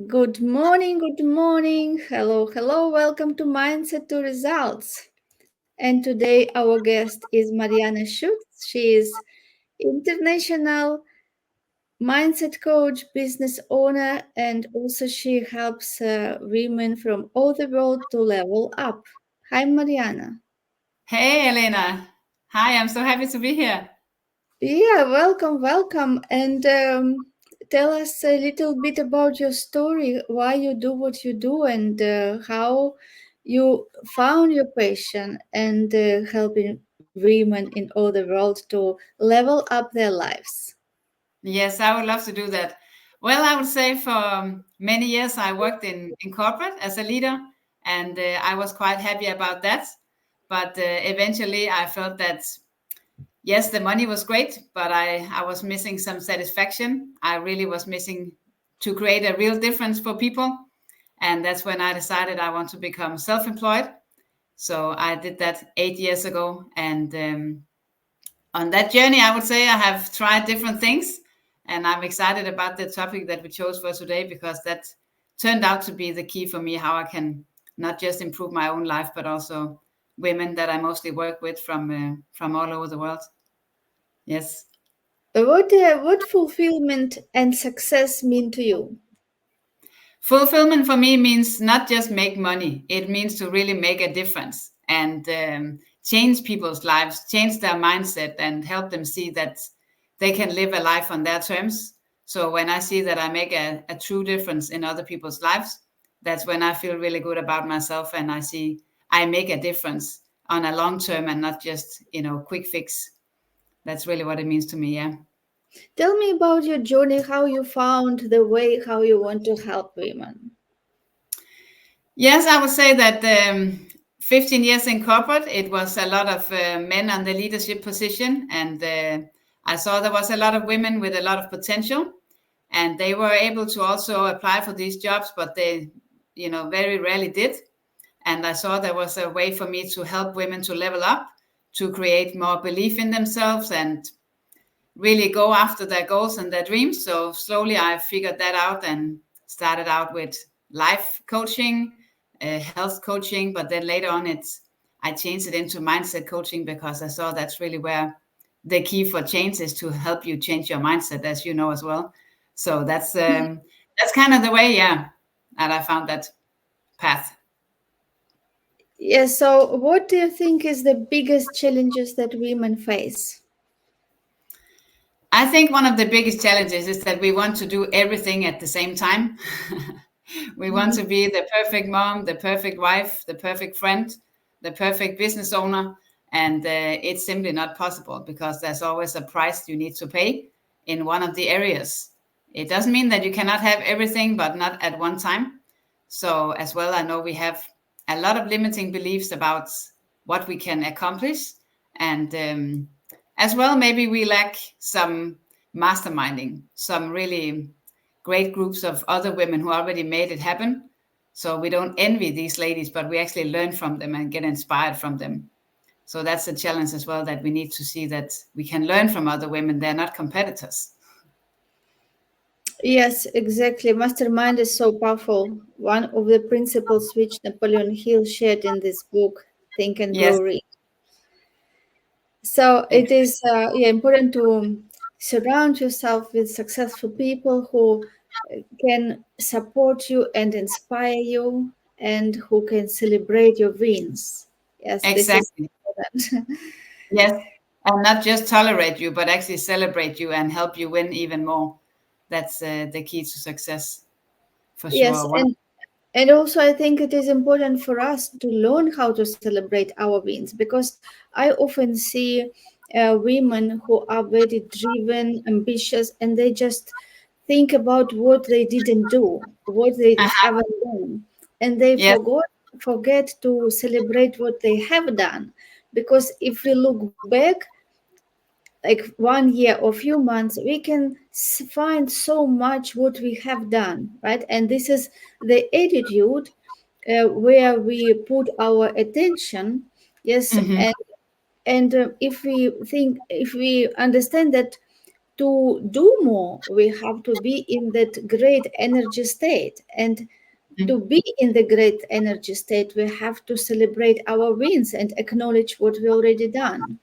Good morning, good morning. Hello, hello. Welcome to Mindset to Results. And today our guest is Marianne Schütze. She is international mindset coach, business owner, and also she helps women from all the world to level up. Hi, Mariana. Hey, Elena. Hi, I'm so happy to be here. Yeah, welcome, welcome. And tell us a little bit about your story, why you do what you do, and how you found your passion and helping women in all the world to level up their lives. Yes, I would love to do that. Well, I would say for many years I worked in corporate as a leader, and I was quite happy about that. But eventually I felt that, yes, the money was great, but I was missing some satisfaction. I really was missing to create a real difference for people. And that's when I decided I want to become self employed. So I did that 8 years ago. And on that journey, I would say I have tried different things, and I'm excited about the topic that we chose for today because that turned out to be the key for me how I can not just improve my own life, but also women that I mostly work with from all over the world. Yes. What fulfillment and success mean to you? Fulfillment for me means not just make money, it means to really make a difference and change people's lives, change their mindset, and help them see that they can live a life on their terms. So when I see that I make a true difference in other people's lives, that's when I feel really good about myself and I see I make a difference on a long term and not just, quick fix. That's really what it means to me. Yeah. Tell me about your journey, how you found the way, how you want to help women. Yes, I would say that 15 years in corporate, it was a lot of men on the leadership position. And I saw there was a lot of women with a lot of potential. And they were able to also apply for these jobs, but they, very rarely did. And I saw there was a way for me to help women to level up, to create more belief in themselves and really go after their goals and their dreams. So slowly I figured that out and started out with life coaching, health coaching, but then later on I changed it into mindset coaching because I saw that's really where the key for change is to help you change your mindset, as you know as well. So that's kind of the way, yeah, and I found that path. Yes, so what do you think is the biggest challenges that women face? I think one of the biggest challenges is that we want to do everything at the same time. We want Mhm. to be the perfect mom, the perfect wife, the perfect friend, the perfect business owner. And it's simply not possible because there's always a price you need to pay in one of the areas. It doesn't mean that you cannot have everything, but not at one time. So, as well, I know we have a lot of limiting beliefs about what we can accomplish. And as well, maybe we lack some masterminding, some really great groups of other women who already made it happen. So we don't envy these ladies, but we actually learn from them and get inspired from them. So that's a challenge as well that we need to see that we can learn from other women. They're not competitors. Yes, exactly. Mastermind is so powerful. One of the principles which Napoleon Hill shared in this book, Think and Yes, Grow Rich. So it exactly. is important to surround yourself with successful people who can support you and inspire you and who can celebrate your wins. Yes, this is Exactly. important. Yes. And not just tolerate you, but actually celebrate you and help you win even more. That's the key to success for Yes, sure. and also I think it is important for us to learn how to celebrate our wins because I often see women who are very driven, ambitious, and they just think about what they didn't do, what they Uh-huh. haven't done, and they Yes. forget to celebrate what they have done. Because if we look back, like 1 year or few months, we can find so much what we have done, right? And this is the attitude where we put our attention. Yes, Hmm. and if we understand that to do more, we have to be in that great energy state. And to be in the great energy state, we have to celebrate our wins and acknowledge what we already done.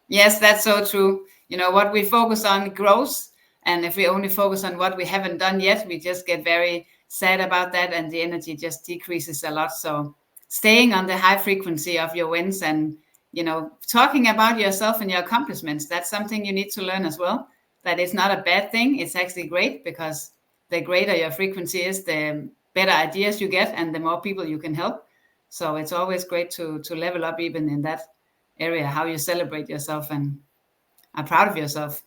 Yes, that's so true. You know, what we focus on grows. And if we only focus on what we haven't done yet, we just get very sad about that and the energy just decreases a lot. So staying on the high frequency of your wins and, talking about yourself and your accomplishments, that's something you need to learn as well. That it's not a bad thing. It's actually great because the greater your frequency is, the better ideas you get and the more people you can help. So it's always great to level up even in that area, how you celebrate yourself and are proud of yourself.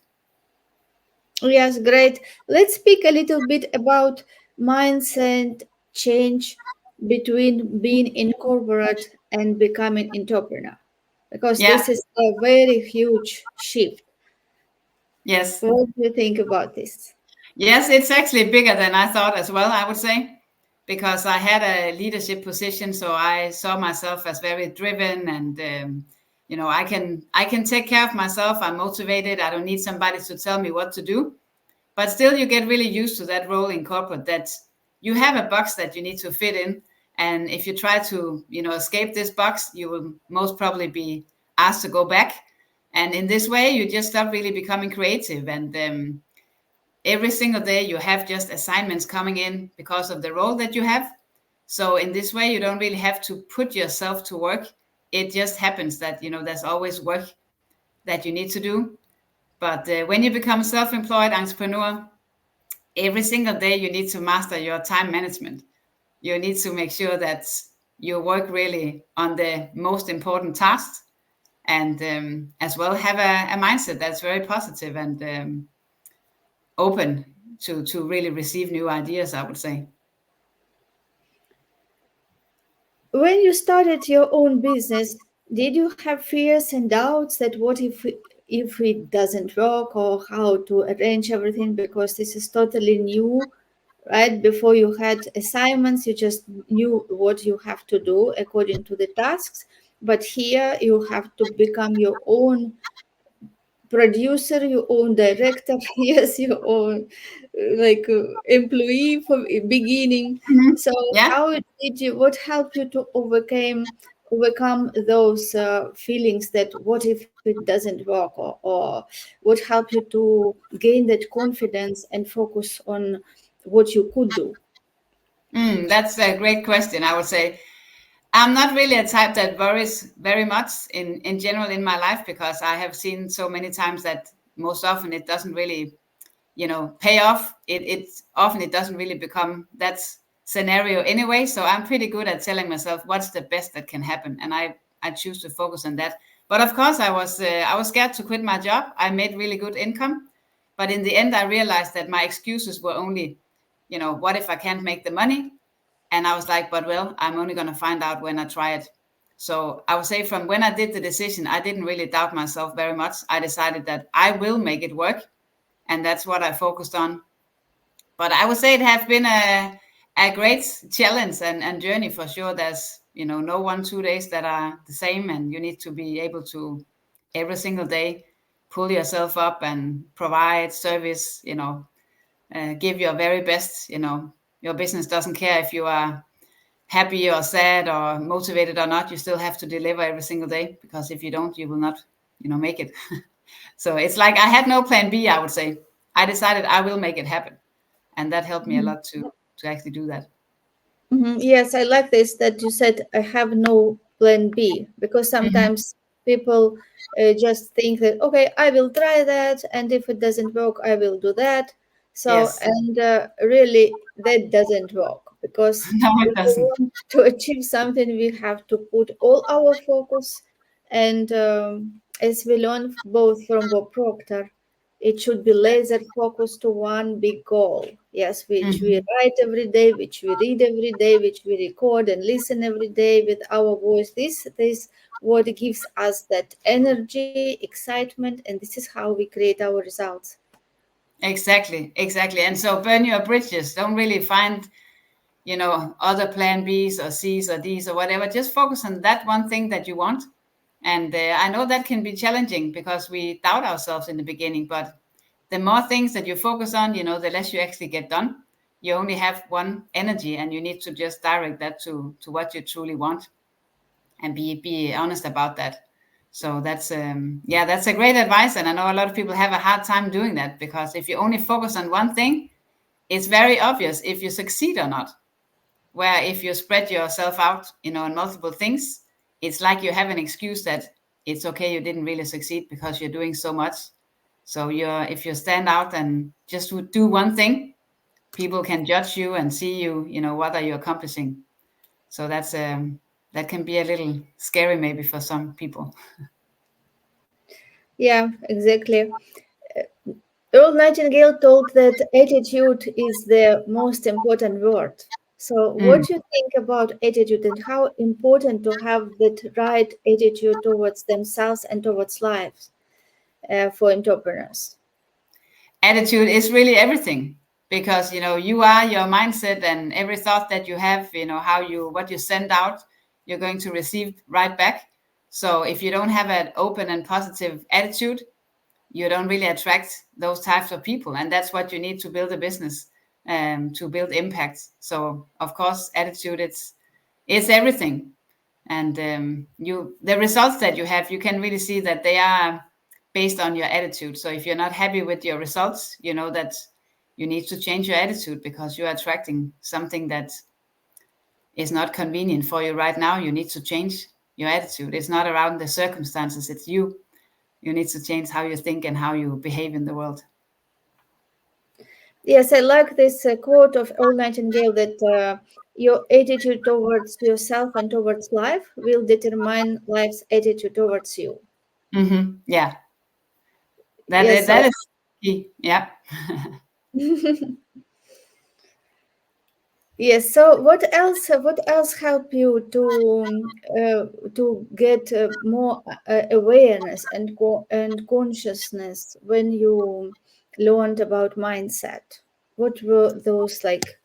Yes, great. Let's speak a little bit about mindset change between being in corporate and becoming entrepreneur, because Yeah. this is a very huge shift. Yes. What do you think about this? Yes, it's actually bigger than I thought as well, I would say, because I had a leadership position, so I saw myself as very driven and I can take care of myself. I'm motivated. I don't need somebody to tell me what to do. But still, you get really used to that role in corporate, that you have a box that you need to fit in. And if you try to, escape this box, you will most probably be asked to go back. And in this way, you just stop really becoming creative. And every single day, you have just assignments coming in because of the role that you have. So in this way, you don't really have to put yourself to work. It just happens that, there's always work that you need to do. But when you become self-employed entrepreneur, every single day you need to master your time management. You need to make sure that you work really on the most important tasks and as well have a mindset that's very positive and open to really receive new ideas, I would say. When you started your own business, did you have fears and doubts that what if it doesn't work, or how to arrange everything, because this is totally new, right? Before you had assignments, you just knew what you have to do according to the tasks, but here you have to become your own producer, your own director, yes, your own employee from beginning. Mhm. So Yeah. how did you, what helped you to overcome those feelings that what if it doesn't work, or what helped you to gain that confidence and focus on what you could do? That's a great question. I would say I'm not really a type that worries very much in general in my life, because I have seen so many times that most often it doesn't really pay off. It doesn't really become that scenario anyway. So I'm pretty good at telling myself what's the best that can happen, and I choose to focus on that. But of course, I was scared to quit my job. I made really good income, but in the end I realized that my excuses were only, what if I can't make the money? And I was like, but well, I'm only going to find out when I try it. So I would say from when I did the decision, I didn't really doubt myself very much. I decided that I will make it work, and that's what I focused on. But I would say it has been a great challenge and journey for sure. There's no 1 2 days that are the same, and you need to be able to every single day pull yourself up and provide service. Give your very best. Your business doesn't care if you are happy or sad or motivated or not. You still have to deliver every single day, because if you don't, you will not make it. So it's like I had no plan B, I would say. I decided I will make it happen. And that helped me a lot to actually do that. Mhm. Yes, I like this that you said I have no plan B, because Hmm. sometimes people just think that, okay, I will try that, and if it doesn't work, I will do that. So, Yes. and really, that doesn't work, because No, it if we doesn't. want to achieve something, we have to put all our focus. And as we learned both from Bob Proctor, it should be laser focused to one big goal. Yes, which we Hmm. write every day, which we read every day, which we record and listen every day with our voice. This what gives us that energy, excitement, and this is how we create our results. Exactly. Exactly. And so burn your bridges. Don't really find, other plan Bs or Cs or Ds or whatever. Just focus on that one thing that you want. And I know that can be challenging because we doubt ourselves in the beginning, but the more things that you focus on, the less you actually get done. You only have one energy, and you need to just direct that to what you truly want, and be honest about that. So that's a great advice, and I know a lot of people have a hard time doing that, because if you only focus on one thing, it's very obvious if you succeed or not. Where if you spread yourself out, in multiple things, it's like you have an excuse that it's okay, you didn't really succeed because you're doing so much. So if you stand out and just do one thing, people can judge you and see you, what are you accomplishing. So that can be a little scary maybe for some people. Yeah, exactly. Earl Nightingale told that attitude is the most important word. So, what Mm. do you think about attitude and how important to have that right attitude towards themselves and towards life for entrepreneurs? Attitude is really everything, because you are your mindset, and every thought that you have, what you send out, you're going to receive right back. So if you don't have an open and positive attitude, you don't really attract those types of people, and that's what you need to build a business, to build impact. So of course, attitude, it's everything. And the results that you have, you can really see that they are based on your attitude. So if you're not happy with your results, you know that you need to change your attitude, because you're attracting something that is not convenient for you right now. You need to change your attitude. It's not around the circumstances, it's you need to change how you think and how you behave in the world. Yes, I like this quote of Earl Nightingale that your attitude towards yourself and towards life will determine life's attitude towards you. Yeah, Yes, that so is key. Yeah. yes. So what else? What else help you to get more awareness and and consciousness when you learned about mindset? What were those like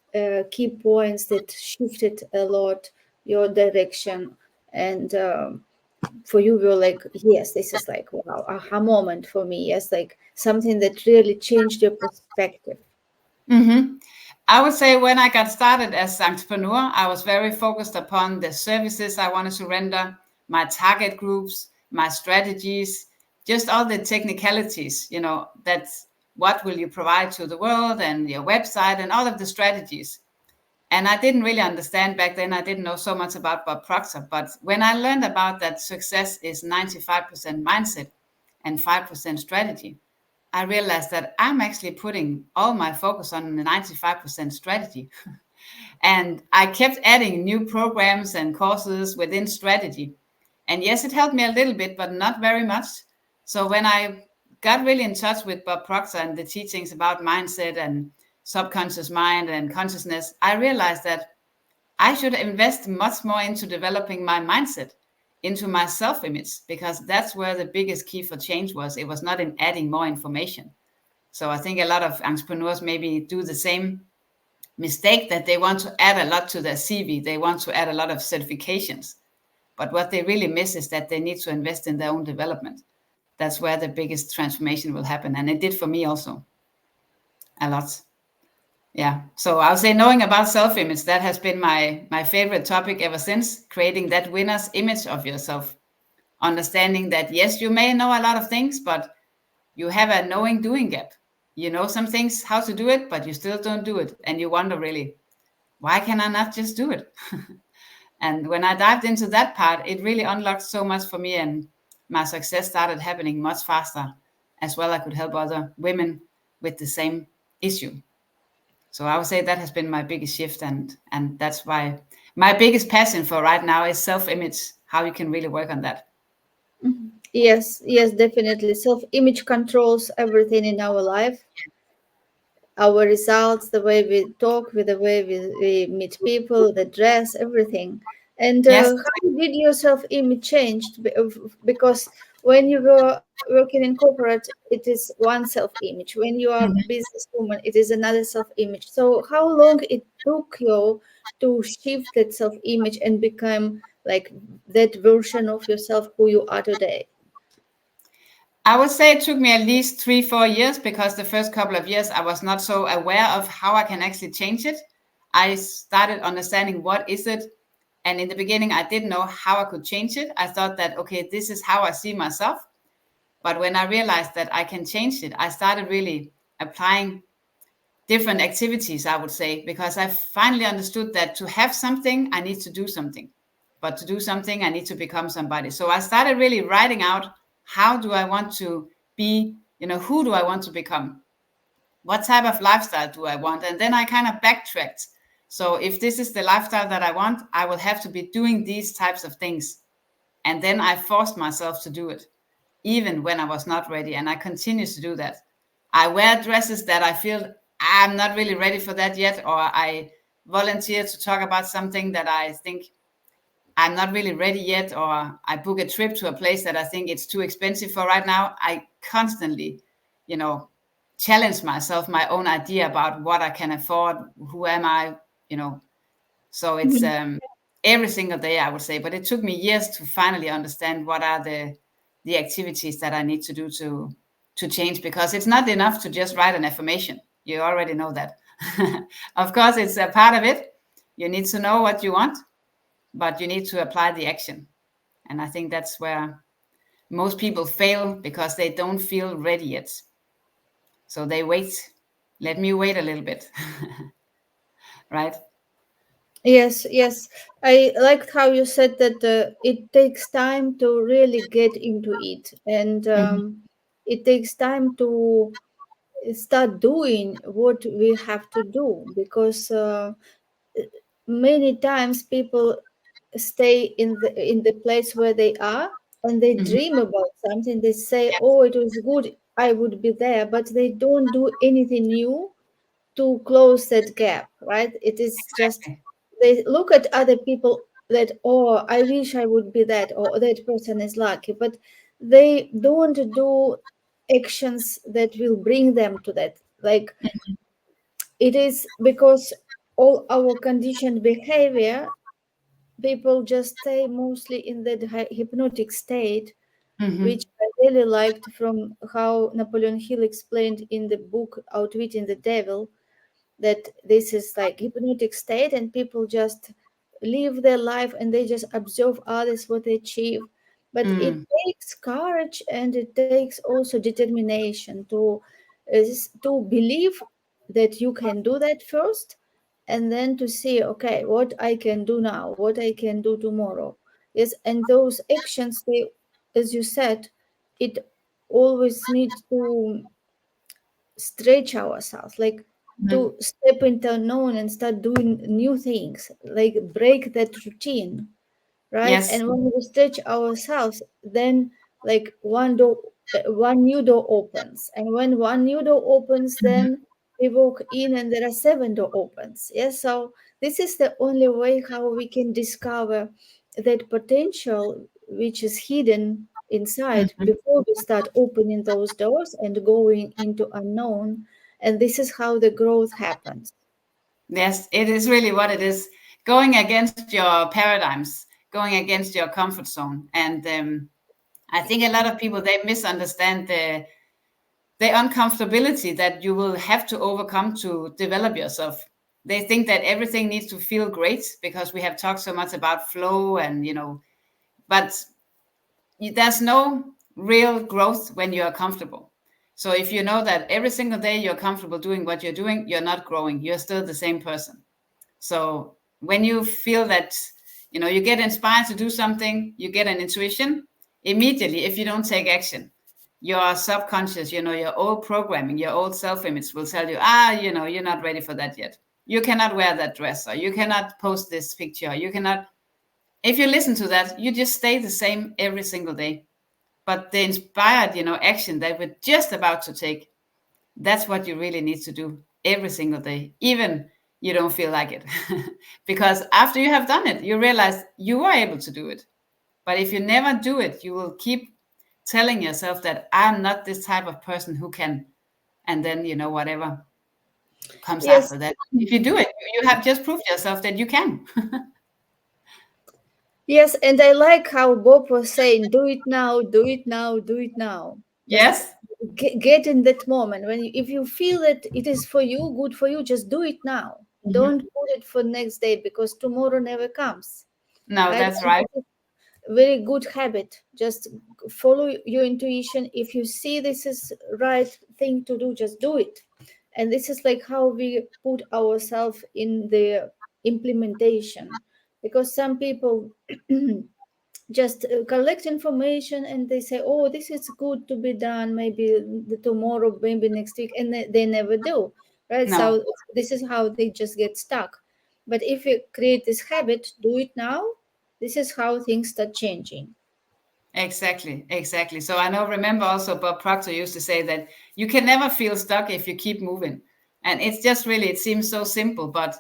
key points that shifted a lot your direction and for you were like, yes, this is like wow, aha moment for me. Yes, like something that really changed your perspective. hmm I would say when I got started as entrepreneur, I was very focused upon the services I wanted to render, my target groups, my strategies, just all the technicalities, that's what will you provide to the world, and your website and all of the strategies. And I didn't really understand back then. I didn't know so much about Bob Proctor. But when I learned about that success is 95% mindset and 5% strategy, I realized that I'm actually putting all my focus on the 95% strategy. And I kept adding new programs and courses within strategy. And yes, it helped me a little bit, but not very much. So when I got really in touch with Bob Proctor and the teachings about mindset and subconscious mind and consciousness, I realized that I should invest much more into developing my mindset, into my self image, because that's where the biggest key for change was. It was not in adding more information. So I think a lot of entrepreneurs maybe do the same mistake, that they want to add a lot to their CV. They want to add a lot of certifications. But what they really miss is that they need to invest in their own development. That's where the biggest transformation will happen. And it did for me also a lot. Yeah. So I'll say knowing about self-image, that has been my favorite topic ever since, creating that winner's image of yourself. Understanding that, yes, you may know a lot of things, but you have a knowing doing gap. You know some things, how to do it, but you still don't do it. And you wonder really, why can I not just do it? And when I dived into that part, it really unlocked so much for me, and my success started happening much faster. As well, I could help other women with the same issue. So I would say that has been my biggest shift, and that's why my biggest passion for right now is self-image, how you can really work on that. Yes, yes, definitely. Self-image controls everything in our life, our results, the way we talk, with the way we meet people, the dress, everything. And Yes. how did your self-image changed? Because when you were working in corporate, it is one self-image. When you are businesswoman, it is another self-image. So how long it took you to shift that self-image and become like that version of yourself who you are today? I would say it took me at least 3, 4 years, because the first couple of years I was not so aware of how I can actually change it. I started understanding what is it. And in the beginning, I didn't know how I could change it. I thought that, okay, this is how I see myself. But when I realized that I can change it, I started really applying different activities, I would say, because I finally understood that to have something, I need to do something. But to do something, I need to become somebody. So I started really writing out, how do I want to be? Who do I want to become? What type of lifestyle do I want? And then I kind of backtracked. So if this is the lifestyle that I want, I will have to be doing these types of things. And then I forced myself to do it, even when I was not ready. And I continue to do that. I wear dresses that I feel I'm not really ready for that yet, or I volunteer to talk about something that I think I'm not really ready yet, or I book a trip to a place that I think it's too expensive for right now. I constantly, you know, challenge myself, my own idea about what I can afford, who am I, you know. So it's Mhm. every single day, I would say. But it took me years to finally understand what are the activities that I need to do to change, because it's not enough to just write an affirmation. You already know that. Of course, it's a part of it. You need to know what you want, but you need to apply the action. And I think that's where most people fail, because they don't feel ready yet. So they wait. Let me wait a little bit. Right? Yes, yes. I liked how you said that it takes time to really get into it, and Mm-hmm. it takes time to start doing what we have to do, because many times people stay in the place where they are, and they Mm-hmm. dream about something. They say, oh, it was good, I would be there, but they don't do anything new to close that gap, right? It is just Exactly. they look at other people that, oh, I wish I would be that, or that person is lucky, but they don't do actions that will bring them to that. Like, it is because all our conditioned behavior, people just stay mostly in that hypnotic state, Mm-hmm. which I really liked from how Napoleon Hill explained in the book Outwitting the Devil, that this is like hypnotic state, and people just live their life and they just observe others what they achieve. But it Mm. takes courage, and it takes also determination to believe that you can do that first, and then to see, okay, what I can do now, what I can do tomorrow. Yes, and those actions, they, as you said, it always need to stretch ourselves, like Mm-hmm. to step into unknown and start doing new things, like break that routine, right? Yes. And when we stretch ourselves, then like one new door opens, and when one new door opens, Mm-hmm. then we walk in and there are seven door opens. Yes, so this is the only way how we can discover that potential which is hidden inside Mm-hmm. before we start opening those doors and going into unknown. And this is how the growth happens. Yes, it is really what it is. Going against your paradigms, going against your comfort zone. And I think a lot of people, they misunderstand the uncomfortability that you will have to overcome to develop yourself. They think that everything needs to feel great, because we have talked so much about flow and, but there's no real growth when you're comfortable. So if you know that every single day you're comfortable doing what you're doing, you're not growing. You're still the same person. So when you feel that, you get inspired to do something, you get an intuition immediately. If you don't take action, your subconscious, your old programming, your old self-image will tell you, you're not ready for that yet. You cannot wear that dress, or you cannot post this picture. You cannot. If you listen to that, you just stay the same every single day. But the inspired, action that we're just about to take, that's what you really need to do every single day, even you don't feel like it. Because after you have done it, you realize you are able to do it. But if you never do it, you will keep telling yourself that I'm not this type of person who can, and then, whatever comes Yes. after that. If you do it, you have just proved yourself that you can. Yes, and I like how Bob was saying, do it now, do it now, do it now. Just Yes. get in that moment when if you feel that it is for you, good for you, just do it now. Don't Mhm. put it for next day because tomorrow never comes, No, right? that's And right. this is very good habit. Just follow your intuition. If you see this is right thing to do, just do it. And this is like how we put ourselves in the implementation, because some people just collect information and they say, oh, this is good to be done, maybe the tomorrow, maybe next week, and they never do, right? No. So this is how they just get stuck. But if you create this habit, do it now, this is how things start changing. Exactly, exactly. So I know, remember also Bob Proctor used to say that you can never feel stuck if you keep moving. And it's just really, it seems so simple, but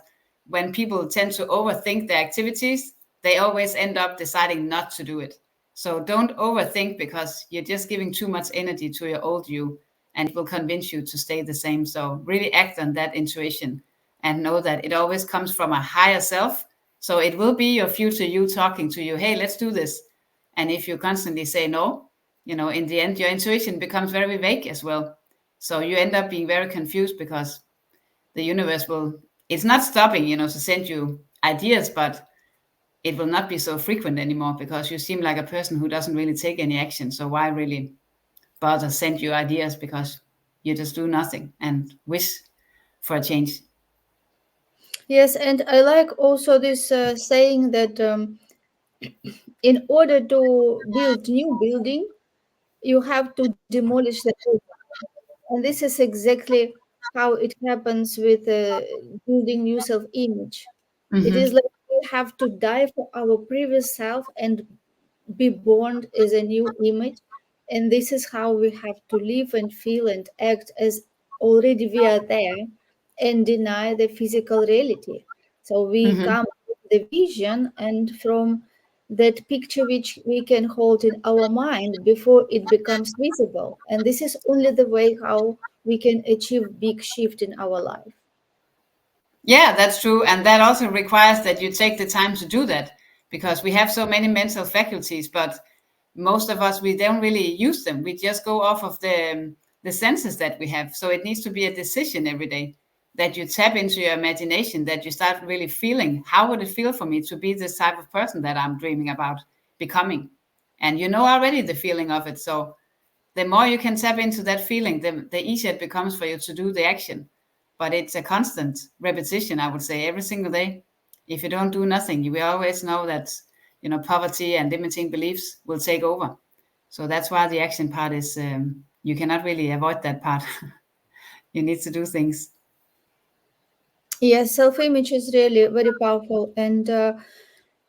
when people tend to overthink their activities, they always end up deciding not to do it. So don't overthink because you're just giving too much energy to your old you and it will convince you to stay the same. So really act on that intuition and know that it always comes from a higher self. So it will be your future you talking to you, hey, let's do this. And if you constantly say no, in the end, your intuition becomes very vague as well. So you end up being very confused because the universe it's not stopping, to send you ideas, but it will not be so frequent anymore because you seem like a person who doesn't really take any action. So why really bother send you ideas because you just do nothing and wish for a change? Yes, and I like also this saying that in order to build new building, you have to demolish the old. And this is exactly how it happens with building new self image. It is Mm-hmm. like we have to die for our previous self and be born as a new image. And this is how we have to live and feel and act as already we are there, and deny the physical reality. So we Mm-hmm. come with the vision, and from that picture which we can hold in our mind before it becomes visible. And this is only the way how we can achieve big shift in our life. Yeah, that's true. And that also requires that you take the time to do that because we have so many mental faculties, but most of us, we don't really use them. We just go off of the senses that we have. So it needs to be a decision every day that you tap into your imagination, that you start really feeling how would it feel for me to be this type of person that I'm dreaming about becoming. And you know already the feeling of it. So the more you can tap into that feeling, the easier it becomes for you to do the action. But it's a constant repetition, I would say, every single day. If you don't do nothing, you will always know that, poverty and limiting beliefs will take over. So that's why the action part is, you cannot really avoid that part. You need to do things. Yes, self-image is really very powerful, and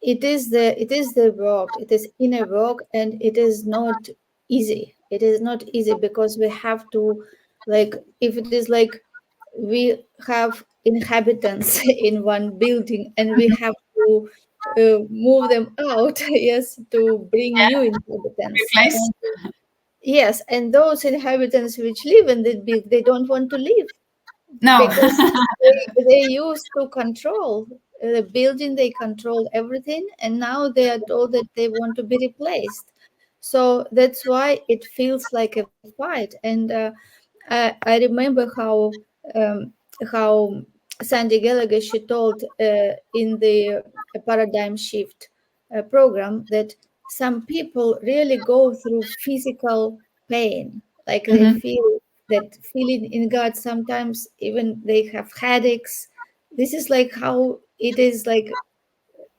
it is the work, it is inner work, and it is not easy. It is not easy because we have to, like, if it is like we have inhabitants in one building and we have to move them out, yes, to bring new inhabitants. Replace? And yes, and those inhabitants which live in the building, they don't want to leave No. because they used to control the building, they control everything, and now they are told that they want to be replaced. So that's why it feels like a fight. And I remember um, how Sandy Gallagher, she told in the paradigm shift program that some people really go through physical pain, like they Hmm. feel that feeling in God. Sometimes even they have headaches. This is like how it is, like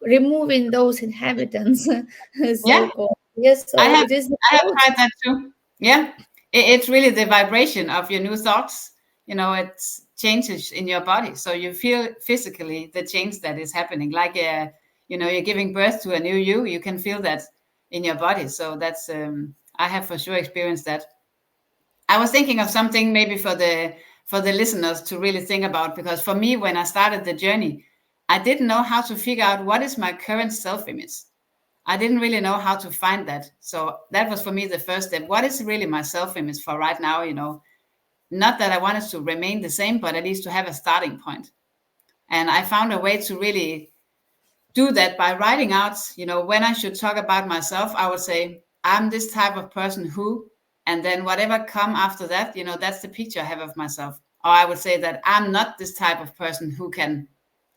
removing those inhabitants, Yeah, so called. Yes, I so have it is the I have truth. tried that too. Yeah, it's really the vibration of your new thoughts. It changes in your body, so you feel physically the change that is happening. Like you're giving birth to a new you. You can feel that in your body. So that's I have for sure experienced that. I was thinking of something maybe for the listeners to really think about because for me, when I started the journey, I didn't know how to figure out what is my current self image. I didn't really know how to find that. So that was for me the first step. What is really my self image for right now? Not that I wanted to remain the same, but at least to have a starting point. And I found a way to really do that by writing out, when I should talk about myself, I would say, I'm this type of person who, And then whatever come after that, that's the picture I have of myself. Or I would say that I'm not this type of person who can,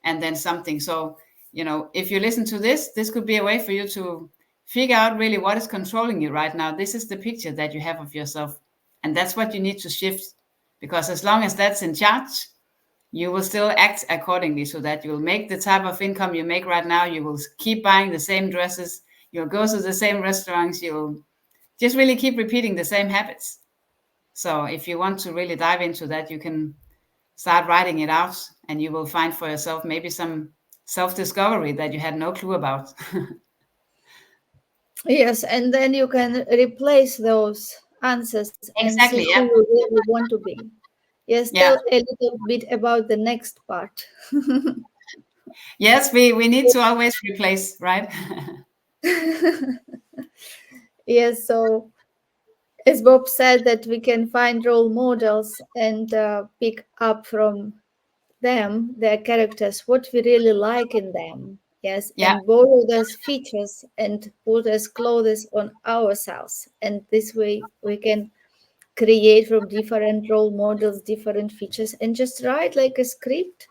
and then something. So, if you listen to this could be a way for you to figure out really what is controlling you right now. This is the picture that you have of yourself. And that's what you need to shift. Because as long as that's in charge, you will still act accordingly, so that you'll make the type of income you make right now. You will keep buying the same dresses. You'll go to the same restaurants. You'll just really keep repeating the same habits. So if you want to really dive into that, you can start writing it out, and you will find for yourself maybe some self-discovery that you had no clue about. Yes, and then you can replace those answers and see Exactly. who Yeah. you really want to be. Yes, tell Yeah. a little bit about the next part. Yes, we need to always replace, right? Yes, so as Bob said, that we can find role models and pick up from them, their characters, what we really like in them. Yes, Yeah. and borrow those features and put as clothes on ourselves. And this way we can create from different role models, different features, and just write like a script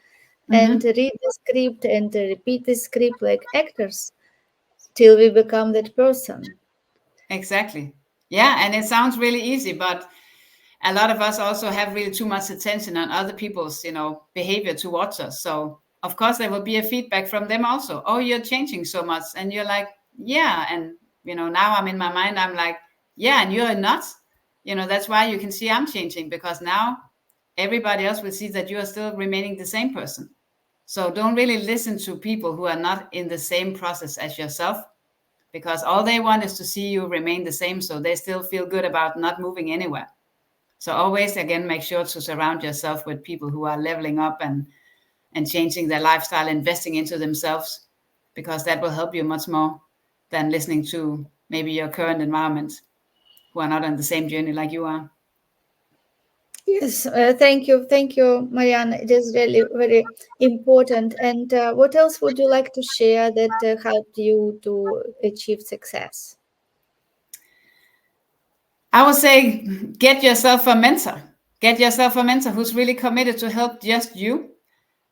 and Hmm. read the script and repeat the script like actors till we become that person. Exactly. Yeah. And it sounds really easy, but a lot of us also have really too much attention on other people's, behavior towards us. So of course there will be a feedback from them also. Oh, you're changing so much. And you're like, yeah. And, now I'm in my mind, I'm like, yeah, and you're not. That's why you can see I'm changing, because now everybody else will see that you are still remaining the same person. So don't really listen to people who are not in the same process as yourself, because all they want is to see you remain the same. So they still feel good about not moving anywhere. So always, again, make sure to surround yourself with people who are leveling up and changing their lifestyle, investing into themselves, because that will help you much more than listening to maybe your current environment, who are not on the same journey like you are. Yes, thank you, Marianne. It is really very important. And what else would you like to share that helped you to achieve success? I would say get yourself a mentor. Get yourself a mentor who's really committed to help just you,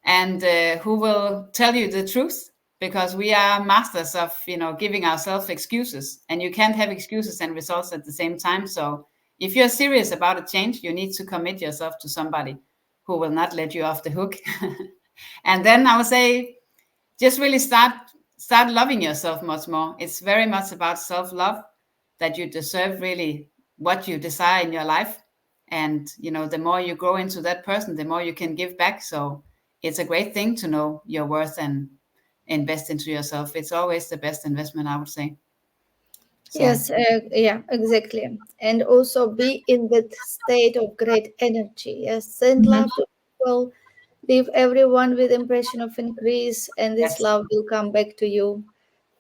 and who will tell you the truth, because we are masters of giving ourselves excuses, and you can't have excuses and results at the same time. So if you're serious about a change, you need to commit yourself to somebody who will not let you off the hook. And then I would say just really start loving yourself much more. It's very much about self-love, that you deserve really what you desire in your life. And the more you grow into that person, the more you can give back. So it's a great thing to know your worth and invest into yourself. It's always the best investment, I would say. So Yes, yeah, exactly. And also be in that state of great energy. Yes, send mhm. love to people, leave everyone with impression of increase, and this Yes, love will come back to you.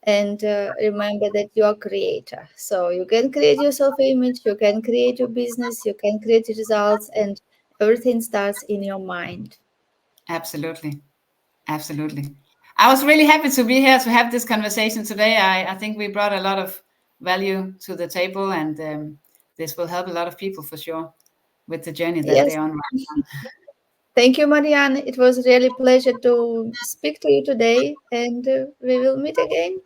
And remember that you are creator. So you can create your self-image, you can create your business, you can create results, and everything starts in your mind. absolutely. Absolutely. I was really happy to be here to have this conversation today. I think we brought a lot of value to the table, and this will help a lot of people for sure with the journey that Yes. they're on right now. Thank you, Marianne. It was really pleasure to speak to you today, and we will meet again.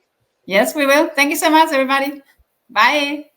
Yes, we will. Thank you so much, everybody. Bye.